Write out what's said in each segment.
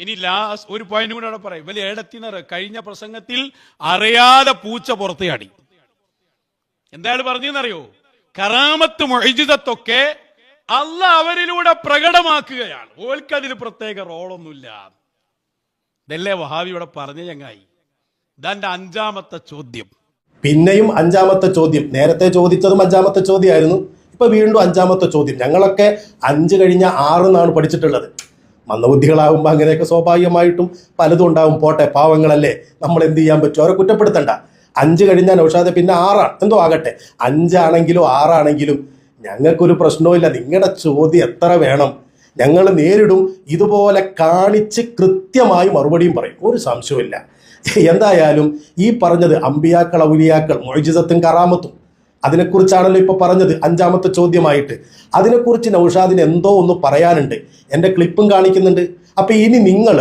ഇനി ലാസ്റ്റ് ഒരു പോയിന്റ് കൂടെ അവിടെ പറയും. വലിയ ഏടത്തിനറ് കഴിഞ്ഞ പ്രസംഗത്തിൽ അറിയാതെ പൂച്ച പുറത്തുചാടി. എന്താണ് പറഞ്ഞെന്നറിയോ? കറാമത്ത് മുഅ്ജിസത്തൊക്കെ അല്ലാഹ് അവരിലൂടെ പ്രകടമാക്കുകയാണ്. ഓൽക്കതിൽ പ്രത്യേക റോളൊന്നുമില്ല. ഇതല്ലേ വഹാബി ഇവിടെ പറഞ്ഞ ചങ്ങായി. ഇതാന്റെ അഞ്ചാമത്തെ ചോദ്യം. പിന്നെയും അഞ്ചാമത്തെ ചോദ്യം. നേരത്തെ ചോദിച്ചതും അഞ്ചാമത്തെ ചോദ്യമായിരുന്നു. ഇപ്പൊ വീണ്ടും അഞ്ചാമത്തെ ചോദ്യം. ഞങ്ങളൊക്കെ 5 കഴിഞ്ഞ 6 എന്നാണ് പഠിച്ചിട്ടുള്ളത്. മന്ദബുദ്ധികളാകുമ്പോൾ അങ്ങനെയൊക്കെ സ്വാഭാവികമായിട്ടും പലതും ഉണ്ടാവും. പോട്ടെ, പാവങ്ങളല്ലേ, നമ്മൾ എന്ത് ചെയ്യാൻ പറ്റും, അവരെ കുറ്റപ്പെടുത്തണ്ട. 5 കഴിഞ്ഞാൽ നൗഷാദെ പിന്നെ 6 എന്തോ ആകട്ടെ, 5 ആണെങ്കിലും 6 ആണെങ്കിലും ഞങ്ങൾക്കൊരു പ്രശ്നവുമില്ല. നിങ്ങളുടെ ചോദ്യം എത്ര വേണം, ഞങ്ങൾ നേരിടും. ഇതുപോലെ കാണിച്ച് കൃത്യമായി മറുപടിയും പറയും, ഒരു സംശയമില്ല. എന്തായാലും ഈ പറഞ്ഞത് അമ്പിയാക്കൾ, ഔലിയാക്കൾ, മുഅ്ജിസത്തും കറാമത്തും അതിനെക്കുറിച്ചാണല്ലോ ഇപ്പൊ പറഞ്ഞത് അഞ്ചാമത്തെ ചോദ്യമായിട്ട്. അതിനെക്കുറിച്ച് നൗഷാദിന് എന്തോ ഒന്ന് പറയാനുണ്ട്. എൻ്റെ ക്ലിപ്പും കാണിക്കുന്നുണ്ട്. അപ്പൊ ഇനി നിങ്ങൾ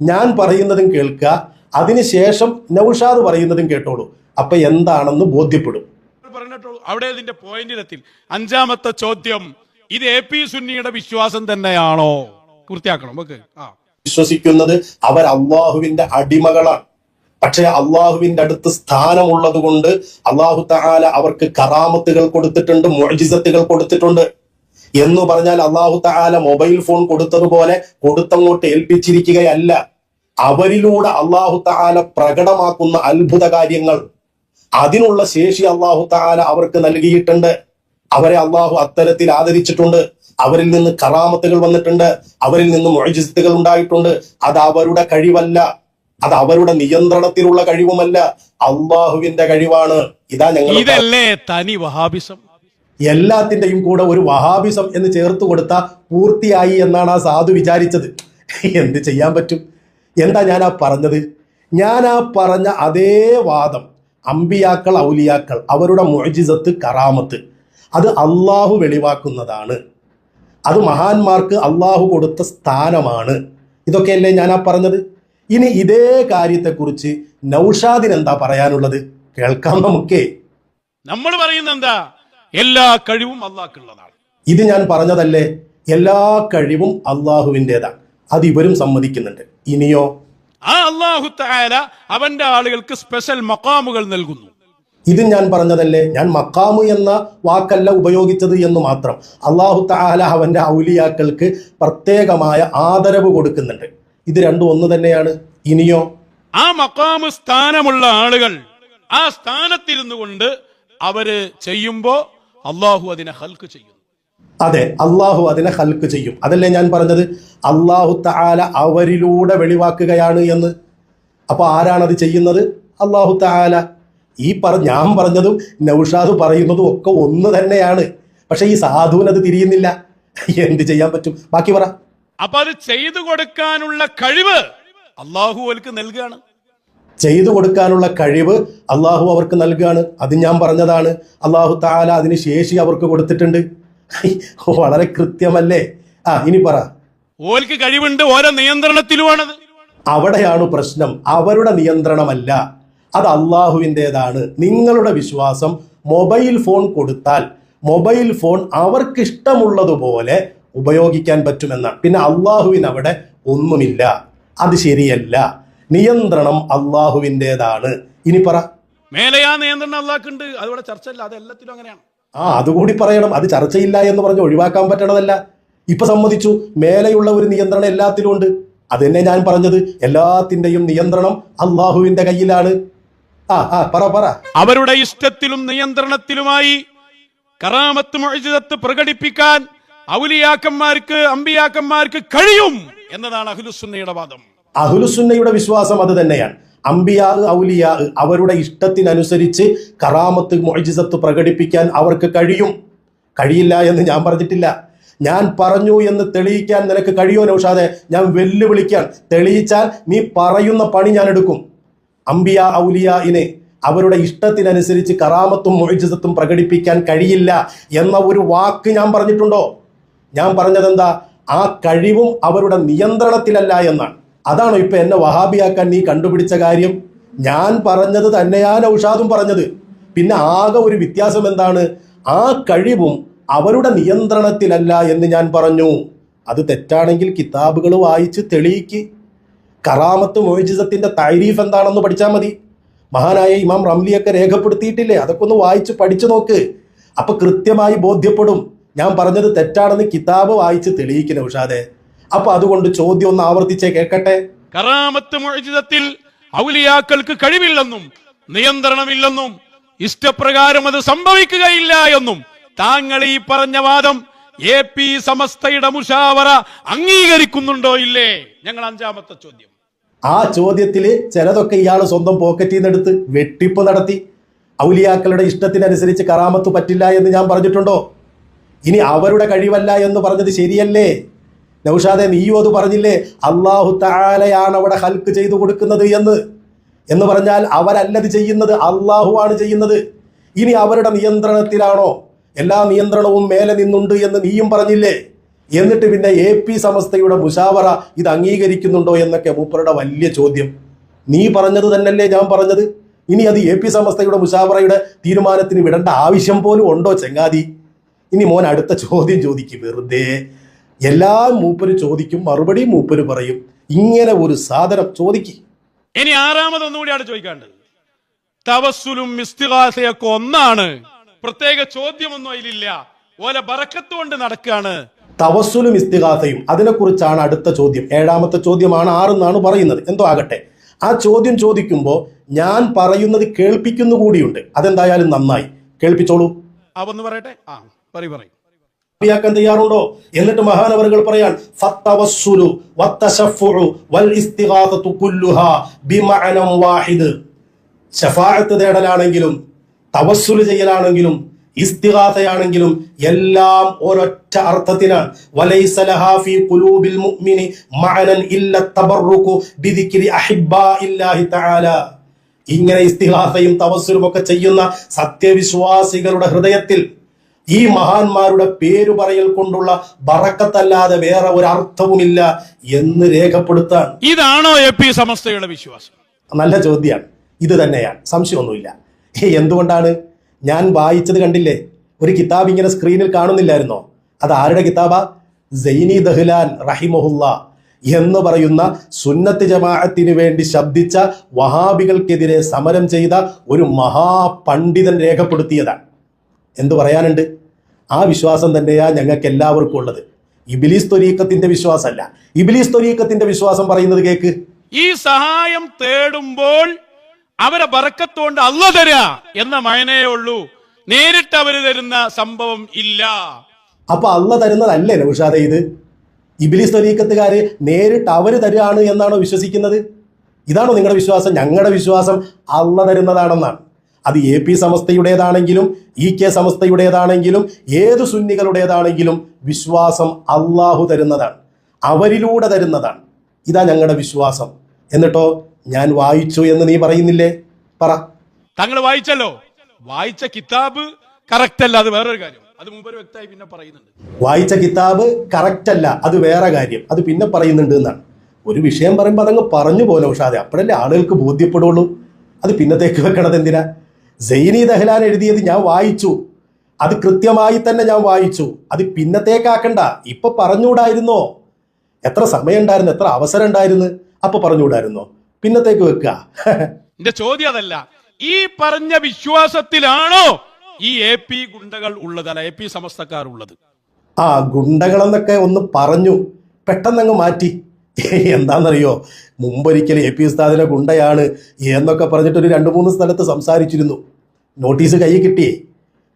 ഞാൻ പറയുന്നതും കേൾക്കുക, അതിനുശേഷം നൗഷാദ് പറയുന്നതും കേട്ടോളൂ. അപ്പൊ എന്താണെന്ന് ബോധ്യപ്പെടും. പറഞ്ഞിട്ടുള്ളൂ അവിടെ ഇതിന്റെ പോയിന്റിലെത്തി. അഞ്ചാമത്തെ ചോദ്യം, ഇത് AP സുന്നിയുടെ വിശ്വാസം തന്നെയാണോ? പൂർത്തിയാക്കണം. നമുക്ക് വിശ്വസിക്കുന്നത് അവർ അള്ളാഹുവിന്റെ അടിമകളാണ്. പക്ഷെ അള്ളാഹുവിന്റെ അടുത്ത് സ്ഥാനമുള്ളത് കൊണ്ട് അള്ളാഹു തആല അവർക്ക് കറാമത്തുകൾ കൊടുത്തിട്ടുണ്ട്, മുഅ്ജിസത്തുകൾ കൊടുത്തിട്ടുണ്ട്. എന്ന് പറഞ്ഞാൽ അള്ളാഹു തആല മൊബൈൽ ഫോൺ കൊടുത്തതുപോലെ കൊടുത്തങ്ങോട്ട് ഏൽപ്പിച്ചിരിക്കുകയല്ല. അവരിലൂടെ അള്ളാഹു തആല പ്രകടമാക്കുന്ന അത്ഭുത കാര്യങ്ങൾ, അതിനുള്ള ശേഷി അള്ളാഹു തആല അവർക്ക് നൽകിയിട്ടുണ്ട്. അവരെ അള്ളാഹു അത്തരത്തിൽ ആദരിച്ചിട്ടുണ്ട്. അവരിൽ നിന്ന് കറാമത്തുകൾ വന്നിട്ടുണ്ട്, അവരിൽ നിന്ന് മുഅ്ജിസത്തുകൾ ഉണ്ടായിട്ടുണ്ട്. അത് അവരുടെ കഴിവല്ല, അത് അവരുടെ നിയന്ത്രണത്തിലുള്ള കഴിവുമല്ല, അള്ളാഹുവിന്റെ കഴിവാണ്. ഇതാ ഞങ്ങൾ ഇതല്ലേ തനി വഹാബിസം. എല്ലാത്തിന്റെയും കൂടെ ഒരു വഹാബിസം എന്ന് ചേർത്ത് കൊടുത്താൽ പൂർത്തിയായി എന്നാണ് ആ സാധു വിചാരിച്ചത്. എന്ത് ചെയ്യാൻ പറ്റും? എന്താ ഞാൻ പറഞ്ഞത്? ഞാൻ പറഞ്ഞ അതേ വാദം, അമ്പിയാക്കൾ, ഔലിയാക്കൾ, അവരുടെ മുഅ്ജിസത്ത്, കറാമത്ത്, അത് അള്ളാഹു വെളിവാക്കുന്നതാണ്. അത് മഹാന്മാർക്ക് അള്ളാഹു കൊടുത്ത സ്ഥാനമാണ്. ഇതൊക്കെയല്ലേ ഞാൻ പറഞ്ഞത്. ഇനി ഇതേ കാര്യത്തെക്കുറിച്ച് നൗഷാദിന് എന്താ പറയാനുള്ളത്? കേൾക്കാം നമുക്ക്. നമ്മൾ പറയുന്നത് എന്താ? എല്ലാ കഴിവും അള്ളാഹ്ക്കുള്ളതാണ്. ഇത് ഞാൻ പറഞ്ഞതല്ലേ, എല്ലാ കഴിവും അള്ളാഹുവിൻ്റെതാണ്. അത് ഇവരും സമ്മതിക്കുന്നുണ്ട്. ഇനിയോ ആ അല്ലാഹു തആല അവന്റെ ആളുകൾക്ക് സ്പെഷ്യൽ മഖാമുകൾ നൽകുന്നു. ഇത് ഞാൻ പറഞ്ഞതല്ലേ. ഞാൻ മഖാമു എന്ന വാക്കല്ല ഉപയോഗിച്ചത് എന്ന് മാത്രം. അല്ലാഹു തആല അവന്റെ ഔലിയാക്കൾക്ക് പ്രത്യേകമായ ആദരവ് കൊടുക്കുന്നുണ്ട്. ഇത് രണ്ടും ഒന്ന് തന്നെയാണ്. ഇനിയോ ആ മഖാമ് സ്ഥാനമുള്ള ആളുകൾ ആ സ്ഥാനത്തിരുന്നു കൊണ്ട് അവര് ചെയ്യുമ്പോ അള്ളാഹു അതിനെ ഹൽക്ക് ചെയ്യുന്നു. അതെ, അള്ളാഹു അതിനെ ഹൽക്ക് ചെയ്യും. അതല്ലേ ഞാൻ പറഞ്ഞത്, അള്ളാഹു തആല അവരിലൂടെ വെളിവാക്കുകയാണ് എന്ന്. അപ്പൊ ആരാണത് ചെയ്യുന്നത്? അള്ളാഹു തആല. ഈ ഞാൻ പറഞ്ഞതും നൗഷാദ് പറയുന്നതും ഒക്കെ ഒന്ന് തന്നെയാണ്. പക്ഷെ ഈ സാധുവിനത് തിരിയുന്നില്ല. എന്ത് ചെയ്യാൻ പറ്റും? ബാക്കി പറ. അപ്പൊ അത് ചെയ്തു കൊടുക്കാനുള്ള കഴിവ് അള്ളാഹു അവർക്ക് നൽകുകയാണ്. ചെയ്തു കൊടുക്കാനുള്ള കഴിവ് അള്ളാഹു അവർക്ക് നൽകുകയാണ്. അത് ഞാൻ പറഞ്ഞതാണ്. അള്ളാഹു തആല അതിന് ശേഷി അവർക്ക് കൊടുത്തിട്ടുണ്ട്. വളരെ കൃത്യമല്ലേ? ഇനി പറ. ഓൽക്ക് കഴിവുണ്ട്, ഓരോ നിയന്ത്രണത്തിലുമാണത്. അവിടെയാണ് പ്രശ്നം. അവരുടെ നിയന്ത്രണമല്ല, അത് അള്ളാഹുവിൻ്റെതാണ്. നിങ്ങളുടെ വിശ്വാസം മൊബൈൽ ഫോൺ കൊടുത്താൽ മൊബൈൽ ഫോൺ അവർക്ക് ഇഷ്ടമുള്ളതുപോലെ ഉപയോഗിക്കാൻ പറ്റുമെന്നാണ്. പിന്നെ അള്ളാഹുവിന് അവിടെ ഒന്നുമില്ല. അത് ശരിയല്ല. നിയന്ത്രണം അള്ളാഹുവിൻ്റെതാണ്. ഇനി പറ. മേലെയാ നിയന്ത്രണം അള്ളാഹ്ക്കുണ്ട്. അതിവിടെ ചർച്ചയില്ല. അത് എല്ലാത്തിലും അങ്ങനെയാണ്. അതുകൂടി പറയണം. അത് ചർച്ചയില്ല എന്ന് പറഞ്ഞ് ഒഴിവാക്കാൻ പറ്റണതല്ല. ഇപ്പൊ സമ്മതിച്ചു, മേലെയുള്ള ഒരു നിയന്ത്രണം എല്ലാത്തിലും ഉണ്ട്. അത് തന്നെ ഞാൻ പറഞ്ഞത്. എല്ലാത്തിന്റെയും നിയന്ത്രണം അള്ളാഹുവിന്റെ കയ്യിലാണ്. പറ. അവരുടെ ഇഷ്ടത്തിലും നിയന്ത്രണത്തിലുമായി കറാമത്ത്, മുഅ്ജിസത്ത് പ്രകടിപ്പിക്കാൻ ഔലിയാക്കന്മാർക്ക്, അമ്പിയാക്കന്മാർക്ക് കഴിയും എന്നതാണ് അഹ്ലുസുന്നയുടെ വാദം. അഹ്ലുസുന്നയുടെ വിശ്വാസം അത് തന്നെയാണ്. അമ്പിയാ, ഔലിയാ അവരുടെ ഇഷ്ടത്തിനനുസരിച്ച് കറാമത്ത്, മുഅ്ജിസത്ത് പ്രകടിപ്പിക്കാൻ അവർക്ക് കഴിയും. കഴിയില്ല എന്ന് ഞാൻ പറഞ്ഞിട്ടില്ല. ഞാൻ പറഞ്ഞു എന്ന് തെളിയിക്കാൻ നിനക്ക് കഴിയോ നൗഷാദെ? ഞാൻ വെല്ലുവിളിക്കാൻ. തെളിയിച്ചാൽ നീ പറയുന്ന പണി ഞാൻ എടുക്കും. അമ്പിയാ, ഔലിയാഇനെ അവരുടെ ഇഷ്ടത്തിനനുസരിച്ച് കറാമത്തും മുഅ്ജിസത്തും പ്രകടിപ്പിക്കാൻ കഴിയില്ല എന്ന ഒരു വാക്ക് ഞാൻ പറഞ്ഞിട്ടുണ്ടോ? ഞാൻ പറഞ്ഞതെന്താ? ആ കഴിവും അവരുടെ നിയന്ത്രണത്തിലല്ല എന്നാണ്. അതാണോ ഇപ്പൊ എന്നെ വഹാബിയാക്കാൻ നീ കണ്ടുപിടിച്ച കാര്യം? ഞാൻ പറഞ്ഞത് തന്നെയാ നൗഷാദും പറഞ്ഞത്. പിന്നെ ആകെ ഒരു വ്യത്യാസം എന്താണ്? ആ കഴിവും അവരുടെ നിയന്ത്രണത്തിലല്ല എന്ന് ഞാൻ പറഞ്ഞു. അത് തെറ്റാണെങ്കിൽ കിതാബുകൾ വായിച്ച് തെളിയിക്ക്. കറാമത്ത് മുഅ്ജിസത്തിന്റെ തഅരീഫ് എന്താണെന്ന് പഠിച്ചാൽ മതി. മഹാനായ ഇമാം റംലിയൊക്കെ രേഖപ്പെടുത്തിയിട്ടില്ലേ? അതൊക്കെ ഒന്ന് വായിച്ച് പഠിച്ചു നോക്ക്. അപ്പൊ കൃത്യമായി ബോധ്യപ്പെടും ഞാൻ പറഞ്ഞത് തെറ്റാണെന്ന്. കിതാബ് വായിച്ച് തെളിയിക്കണേ ഉഷാദെ. അപ്പൊ അതുകൊണ്ട് ചോദ്യം ഒന്ന് ആവർത്തിച്ചേ കേൾക്കട്ടെ. കറാമത്ത് മുഅ്ജിസത്തിൽ ഔലിയാക്കൾക്ക് കഴിവില്ലെന്നും നിയന്ത്രണമില്ലെന്നും ഇഷ്ടപ്രകാരം അത് സംഭവിക്കുകയില്ല എന്നും താങ്കൾ ഈ പറഞ്ഞ വാദം AP സമസ്തയുടെ മുശാവറ അംഗീകരിക്കുന്നുണ്ടോ ഇല്ലേ? ഞങ്ങൾ 5ാമത്തെ ചോദ്യം. ആ ചോദ്യത്തില് ചിലതൊക്കെ ഇയാൾ സ്വന്തം പോക്കറ്റിൽ നിന്ന് എടുത്ത് വെട്ടിപ്പ് നടത്തി. ഔലിയാക്കളുടെ ഇഷ്ടത്തിനനുസരിച്ച് കറാമത്ത് പറ്റില്ല എന്ന് ഞാൻ പറഞ്ഞിട്ടുണ്ടോ? ഇനി അവരുടെ കഴിവല്ല എന്ന് പറഞ്ഞത് ശരിയല്ലേ? നൗഷാദെ, നീയും അത് പറഞ്ഞില്ലേ? അല്ലാഹു തആലയാണ് അവിടെ ഹൽക്ക് ചെയ്തു കൊടുക്കുന്നത് എന്ന് പറഞ്ഞാൽ അവരല്ലത് ചെയ്യുന്നത്, അള്ളാഹു ആണ് ചെയ്യുന്നത്. ഇനി അവരുടെ നിയന്ത്രണത്തിലാണോ? എല്ലാ നിയന്ത്രണവും മേലെ നിന്നുണ്ട് എന്ന് നീയും പറഞ്ഞില്ലേ? എന്നിട്ട് പിന്നെ AP സമസ്തയുടെ മുശാവറ ഇത് അംഗീകരിക്കുന്നുണ്ടോ എന്നൊക്കെ മൂപ്പരുടെ വലിയ ചോദ്യം. നീ പറഞ്ഞത് തന്നെയല്ലേ ഞാൻ പറഞ്ഞത്? ഇനി അത് AP സമസ്തയുടെ മുശാവറയുടെ തീരുമാനത്തിന് വിടേണ്ട ആവശ്യം പോലും ഉണ്ടോ ചങ്ങാതി? ഇനി മോൻ അടുത്ത ചോദ്യം ചോദിക്കും. വെറുതെ എല്ലാം മൂപ്പര് ചോദിക്കും, മറുപടിയും മൂപ്പര് പറയും. ഇങ്ങനെ ഒരു സാധനം ചോദിക്കും. ഇനി 6ാമതൊന്നുകൂടിയാണ് ചോദിക്കാണ്ടത്. തവസ്സുലും ഇസ്തിഗാസയൊക്കെ ഒന്നാണ്, പ്രത്യേക ചോദ്യമൊന്നും അതിലില്ല, ഓലെ ബറക്കത്ത് കൊണ്ട് നടക്കുകയാണ്. തവസ്സുലും ഇസ്തിഗാസയും അതിനെക്കുറിച്ചാണ് അടുത്ത ചോദ്യം. 7ാമത്തെ ചോദ്യമാണ് 6 എന്നാണ് പറയുന്നത്. എന്തോ ആകട്ടെ, ആ ചോദ്യം ചോദിക്കുമ്പോൾ ഞാൻ പറയുന്നത് കേൾപ്പിക്കുന്നു കൂടിയുണ്ട്. അതെന്തായാലും നന്നായി, കേൾപ്പിച്ചോളൂ. അവന്ന് പറയട്ടെ. പറയും ാക്കാൻ തയ്യാറുണ്ടോ? എന്നിട്ട് മഹാനവറുകൾ പറയാൻ ഫത്തവസ്സുലു വത്തശഫ്ഫുഉ വൽ ഇസ്തിഗാസതു കുല്ലുഹാ ബിമഅനം വാഹിദ്. ശഫാഅത്ത് തേടലാണെങ്കിലും തവസ്സുൽ ചെയ്യലാണെങ്കിലും ഇസ്തിഗാസയാണെങ്കിലും എല്ലാം ഒരൊറ്റ അർത്ഥത്തിനാണ്. വലൈസ ലഹാ ഫീ ഖുലൂബിൽ മുഅ്മിനി മഅനൻ ഇല്ല തബറുകു ബിദിക്രി അഹിബ്ബാഇല്ലാഹി തആല. ഇങ്ങനെ ഇസ്തിഗാസയും തവസ്സുലും ഒക്കെ ചെയ്യുന്ന സത്യവിശ്വാസികളുടെ ഹൃദയത്തിൽ ഈ മഹാന്മാരുടെ പേരു പറയൽ കൊണ്ടുള്ള ബറക്കത്തല്ലാതെ വേറെ ഒരു അർത്ഥവുമില്ല എന്ന് രേഖപ്പെടുത്താൻ. ഇതാണോ AP സമസ്തയുടെ വിശ്വാസം? നല്ല ചോദ്യമാണ്. ഇത് തന്നെയാണ്, സംശയമൊന്നുമില്ല. എന്തുകൊണ്ടാണ്? ഞാൻ വായിച്ചത് കണ്ടില്ലേ? ഒരു കിതാബ് ഇങ്ങനെ സ്ക്രീനിൽ കാണുന്നില്ലായിരുന്നോ? അത് ആരുടെ കിതാബാ? സൈനി ദഹ്ലാൻ റഹിമഹുല്ല എന്ന് പറയുന്ന സുന്നത്ത് ജമാഅത്തിന് വേണ്ടി ശബ്ദിച്ച വഹാബികൾക്കെതിരെ സമരം ചെയ്ത ഒരു മഹാപണ്ഡിതൻ രേഖപ്പെടുത്തിയതാണ്. എന്തു പറയാനുണ്ട്? ആ വിശ്വാസം തന്നെയാ ഞങ്ങൾക്ക് എല്ലാവർക്കും ഉള്ളത്. ഇബ്ലീസ് ത്വരീഖത്തിന്റെ വിശ്വാസമല്ല. ഇബ്ലീസ് ത്വരീഖത്തിന്റെ വിശ്വാസം പറയുന്നത് കേക്ക്. ഈ സഹായം തേടുമ്പോൾ അവരെ ബറക്കത്തോണ്ട് അല്ലാഹു തരാ എന്ന മയനേ ഉള്ളൂ, നേരിട്ട് അവര് തരുന്ന സംഭവം ഇല്ല. അപ്പൊ അല്ലാഹു തരുന്നതല്ലേ നൗഷാദേ ഇത്? ഇബ്ലീസ് ത്വരീഖത്തുകാര് നേരിട്ട് അവര് തരുകയാണ് എന്നാണോ വിശ്വസിക്കുന്നത്? ഇതാണോ നിങ്ങളുടെ വിശ്വാസം? ഞങ്ങളുടെ വിശ്വാസം അല്ലാഹു തരുന്നതാണെന്നാണ്. അത് AP സമസ്തയുടേതാണെങ്കിലും EK സമസ്തയുടേതാണെങ്കിലും ഏതു സുന്നികളുടേതാണെങ്കിലും വിശ്വാസം അള്ളാഹു തരുന്നതാണ്, അവരിലൂടെ തരുന്നതാണ്. ഇതാ ഞങ്ങളുടെ വിശ്വാസം. എന്നിട്ടോ ഞാൻ വായിച്ചു എന്ന് നീ പറയുന്നില്ലേ? പറ. താങ്കൾ വായിച്ചല്ലോ. വായിച്ച കിതാബ് കറക്റ്റ് അല്ല, അത് വേറൊരു കാര്യം. അത് മുമ്പ് വ്യക്തമായി പിന്നെ പറയുന്നുണ്ട്. വായിച്ച കിതാബ് കറക്റ്റ് അല്ല, അത് വേറെ കാര്യം, അത് പിന്നെ പറയുന്നുണ്ട് എന്നാണ്. ഒരു വിഷയം പറയുമ്പോൾ അതങ്ങ് പറഞ്ഞു പോലെ ഉഷാദെ, അപ്പോഴല്ലേ ആളുകൾക്ക് ബോധ്യപ്പെടുള്ളൂ. അത് പിന്നത്തേക്ക് വെക്കണത് എന്തിനാ? സൈനി ദഹ്ലാൻ എഴുതിയത് ഞാൻ വായിച്ചു, അത് കൃത്യമായി തന്നെ ഞാൻ വായിച്ചു. അത് പിന്നത്തേക്കാക്കണ്ട. ഇപ്പൊ പറഞ്ഞുകൂടായിരുന്നോ? എത്ര സമയം ഉണ്ടായിരുന്നു, എത്ര അവസരം ഉണ്ടായിരുന്നു, അപ്പൊ പറഞ്ഞുകൂടായിരുന്നോ? പിന്നത്തേക്ക് വെക്കുക. എന്റെ ചോദ്യം അതല്ല. ഈ പറഞ്ഞ വിശ്വാസത്തിലാണോ ഈ AP ഗുണ്ടകൾ ഉള്ളത്, അല്ല AP സമസ്തക്കാർ ഉള്ളത്? ഗുണ്ടകളെന്നൊക്കെ ഒന്ന് പറഞ്ഞു, പെട്ടെന്നങ്ങ് മാറ്റി. എന്താണെന്നറിയോ, മുമ്പൊരിക്കൽ AP ഉസ്താദിനെ ഗുണ്ടയാണ് എന്നൊക്കെ പറഞ്ഞിട്ട് ഒരു 2-3 സ്ഥലത്ത് സംസാരിച്ചിരുന്നു. നോട്ടീസ് കയ്യിൽ കിട്ടിയേ.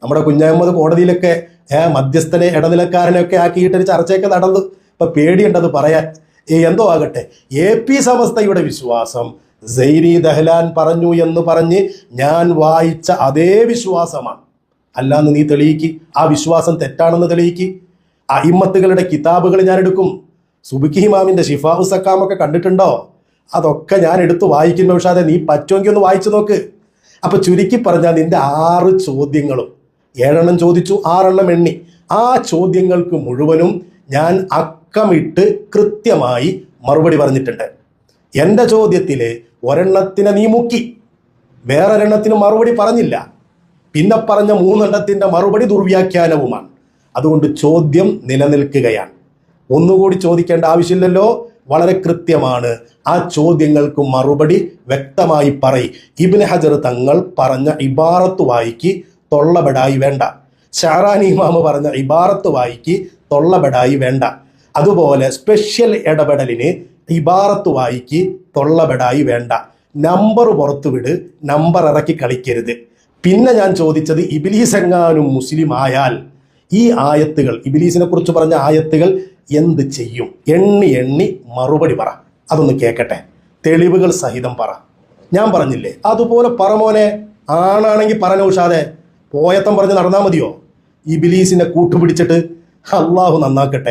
നമ്മുടെ കുഞ്ഞഹമ്മദ് കോടതിയിലൊക്കെ മധ്യസ്ഥനെ ഇടനിലക്കാരനെയൊക്കെ ആക്കിയിട്ടൊരു ചർച്ചയൊക്കെ നടന്നു. ഇപ്പൊ പേടിയുണ്ടത് പറയാൻ. എന്തോ ആകട്ടെ, AP സമസ്തയുടെ വിശ്വാസം സൈനി ദഹ്ലാൻ പറഞ്ഞു എന്ന് പറഞ്ഞ് ഞാൻ വായിച്ച അതേ വിശ്വാസമാണ്. അല്ലാന്ന് നീ തെളിയിക്ക്. ആ വിശ്വാസം തെറ്റാണെന്ന് തെളിയിക്ക്. അഇമ്മത്തുകളുടെ കിതാബുകൾ ഞാൻ എടുക്കും. സുബ്കി ഇമാമിന്റെ ശിഫാഉ സക്കാമൊക്കെ കണ്ടിട്ടുണ്ടോ? അതൊക്കെ ഞാൻ എടുത്ത് വായിക്കുന്നു. പക്ഷേ അതെ, നീ പറ്റുമെങ്കിൽ ഒന്ന് വായിച്ചു നോക്ക്. അപ്പൊ ചുരുക്കി പറഞ്ഞാൽ നിന്റെ 6 ചോദ്യങ്ങളും 7 ചോദിച്ചു, 6 എണ്ണി. ആ ചോദ്യങ്ങൾക്ക് മുഴുവനും ഞാൻ അക്കമിട്ട് കൃത്യമായി മറുപടി പറഞ്ഞിട്ടുണ്ട്. എൻ്റെ ചോദ്യത്തില് ഒരെണ്ണത്തിനെ നീ മുക്കി, വേറൊരെണ്ണത്തിന് മറുപടി പറഞ്ഞില്ല. പിന്നെ പറഞ്ഞ 3 മറുപടി ദുർവ്യാഖ്യാനവുമാണ്. അതുകൊണ്ട് ചോദ്യം നിലനിൽക്കുകയാണ്. ഒന്നുകൂടി ചോദിക്കേണ്ട ആവശ്യമില്ലല്ലോ. വളരെ കൃത്യമാണ്. ആ ചോദ്യങ്ങൾക്ക് മറുപടി വ്യക്തമായി പറയും. ഇബ്നു ഹജർ തങ്ങൾ പറഞ്ഞ ഇബാറത്ത് വായിക്ക്, തൊള്ളബടായി വേണ്ട. ഷാറാനി ഇമാം പറഞ്ഞ ഇബാറത്ത് വായിക്ക്, തൊള്ളബടായി വേണ്ട. അതുപോലെ സ്പെഷ്യൽ ഇടപെടലിന് ഇബാറത്ത് വായിക്ക്, തൊള്ളബടായി വേണ്ട. നമ്പർ പുറത്തുവിട്, നമ്പർ ഇറക്കി കളിക്കരുത്. പിന്നെ ഞാൻ ചോദിച്ചത്, ഇബ്ലീസ് എങ്ങാനും മുസ്ലിം ആയാൽ ഈ ആയത്തുകൾ, ഇബ്ലീസിനെ കുറിച്ച് പറഞ്ഞ ആയത്തുകൾ എന്ത് ചെയ്യും? എണ്ണി എണ്ണി മറുപടി പറ. അതൊന്ന് കേൾക്കട്ടെ, തെളിവുകൾ സഹിതം പറ. ഞാൻ പറഞ്ഞില്ലേ, അതുപോലെ പറമോനെ. ആണാണെങ്കിൽ പറഞ്ഞ ഉഷാദെ, പോയത്തം പറഞ്ഞ് നടന്നാൽ മതിയോ? ഇബ്ലീസിനെ കൂട്ടുപിടിച്ചിട്ട്. അള്ളാഹു നന്നാക്കട്ടെ.